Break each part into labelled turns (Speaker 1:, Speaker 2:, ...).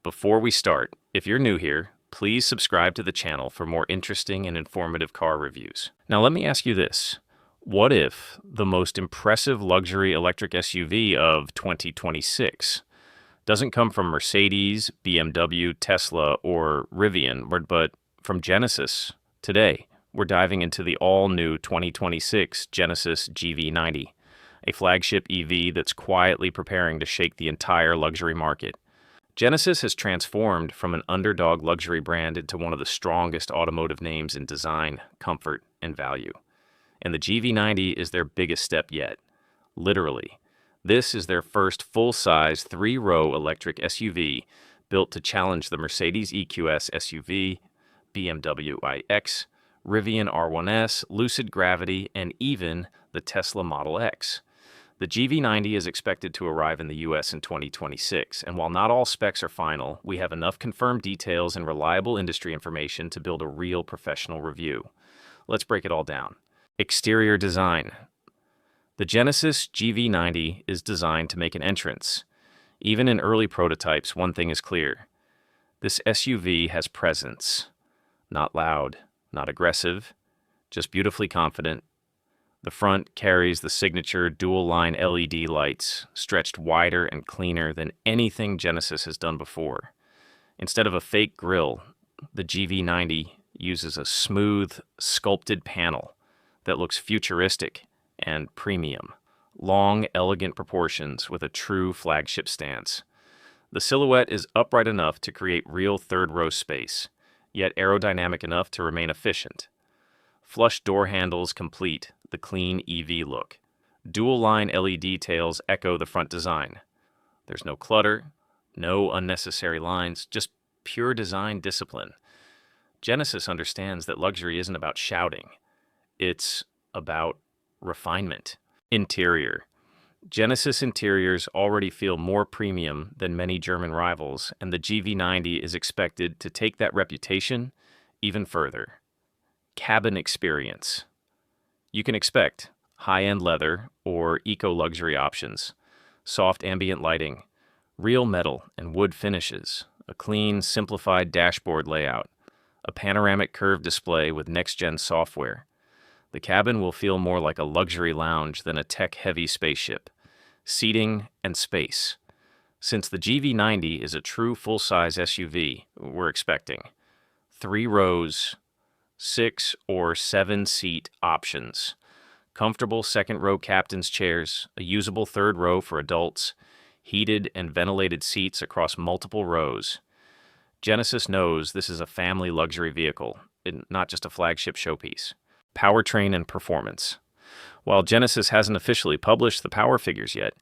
Speaker 1: Before we start, if you're new here, please subscribe to the channel for more interesting and informative car reviews. Now let me ask you this. What if the most impressive luxury electric SUV of 2026 doesn't come from Mercedes, BMW, Tesla, or Rivian, but from Genesis? Today, we're diving into the all-new 2026 Genesis GV90, a flagship EV that's quietly preparing to shake the entire luxury market. Genesis has transformed from an underdog luxury brand into one of the strongest automotive names in design, comfort, and value. And the GV90 is their biggest step yet. Literally. This is their first full-size, three-row electric SUV built to challenge the Mercedes EQS SUV, BMW iX, Rivian R1S, Lucid Gravity, and even the Tesla Model X. The GV90 is expected to arrive in the US in 2026, and while not all specs are final, we have enough confirmed details and reliable industry information to build a real professional review. Let's break it all down. Exterior design. The Genesis GV90 is designed to make an entrance. Even in early prototypes, one thing is clear. This SUV has presence. Not loud, not aggressive, just beautifully confident. The front carries the signature dual-line LED lights, stretched wider and cleaner than anything Genesis has done before. Instead of a fake grille, the GV90 uses a smooth, sculpted panel that looks futuristic and premium. Long, elegant proportions with a true flagship stance. The silhouette is upright enough to create real third-row space, yet aerodynamic enough to remain efficient. Flush door handles complete the clean EV look. Dual-line LED tails echo the front design. There's no clutter, no unnecessary lines, just pure design discipline. Genesis understands that luxury isn't about shouting. It's about refinement. Interior. Genesis interiors already feel more premium than many German rivals, and the GV90 is expected to take that reputation even further. Cabin experience. You can expect high-end leather or eco-luxury options, soft ambient lighting, real metal and wood finishes, a clean, simplified dashboard layout, a panoramic curved display with next-gen software. The cabin will feel more like a luxury lounge than a tech-heavy spaceship. Seating and space. Since the GV90 is a true full-size SUV, we're expecting 3 rows, 6 or 7 seat options, comfortable second-row captain's chairs, a usable third row for adults, heated and ventilated seats across multiple rows. Genesis knows this is a family luxury vehicle, not just a flagship showpiece. Powertrain and performance. While Genesis hasn't officially published the power figures yet,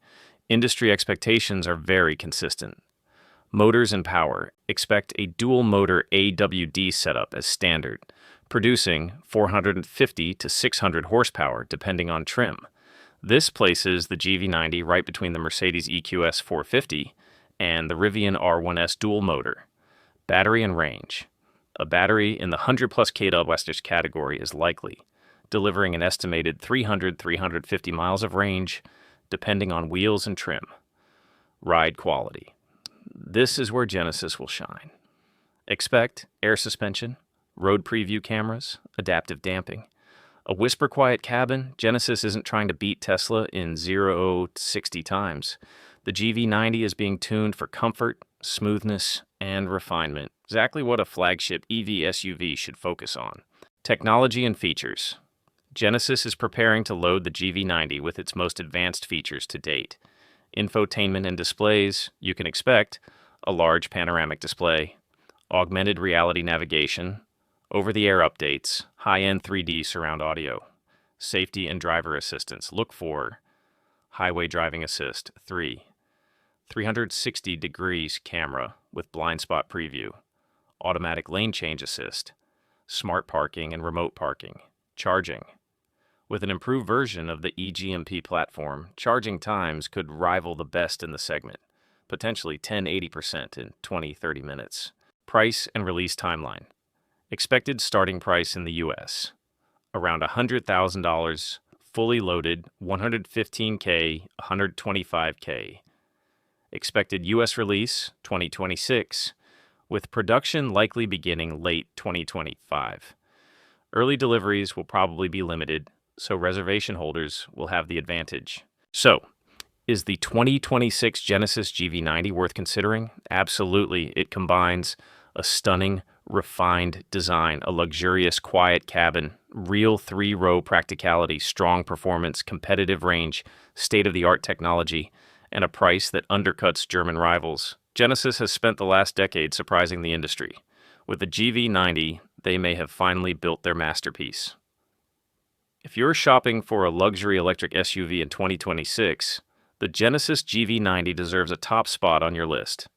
Speaker 1: industry expectations are very consistent. Motors and power. Expect a dual-motor AWD setup as standard, producing 450 to 600 horsepower depending on trim. This places the GV90 right between the Mercedes EQS 450 and the Rivian R1S dual motor. Battery and range. A battery in the 100-plus kWh category is likely, delivering an estimated 300-350 miles of range, depending on wheels and trim. Ride quality. This is where Genesis will shine. Expect air suspension, road preview cameras, adaptive damping. A whisper-quiet cabin. Genesis isn't trying to beat Tesla in 0 to 60 times. The GV90 is being tuned for comfort, smoothness, and refinement. Exactly what a flagship EV SUV should focus on. Technology and features. Genesis is preparing to load the GV90 with its most advanced features to date. Infotainment and displays. You can expect a large panoramic display, augmented reality navigation, over-the-air updates, high-end 3D surround audio, safety and driver assistance. Look for highway driving assist 360 degrees camera with blind spot preview, automatic lane change assist, smart parking and remote parking, charging. With an improved version of the eGMP platform, charging times could rival the best in the segment, potentially 10-80% in 20-30 minutes. Price and release timeline. Expected starting price in the US, around $100,000, fully loaded, $115K, $125K. Expected U.S. release 2026, with production likely beginning late 2025. Early deliveries will probably be limited, so reservation holders will have the advantage. So, is the 2026 Genesis GV90 worth considering? Absolutely. It combines a stunning, refined design, a luxurious, quiet cabin, real three-row practicality, strong performance, competitive range, state-of-the-art technology, and a price that undercuts German rivals. Genesis has spent the last decade surprising the industry. With the GV90, they may have finally built their masterpiece. If you're shopping for a luxury electric SUV in 2026, the Genesis GV90 deserves a top spot on your list.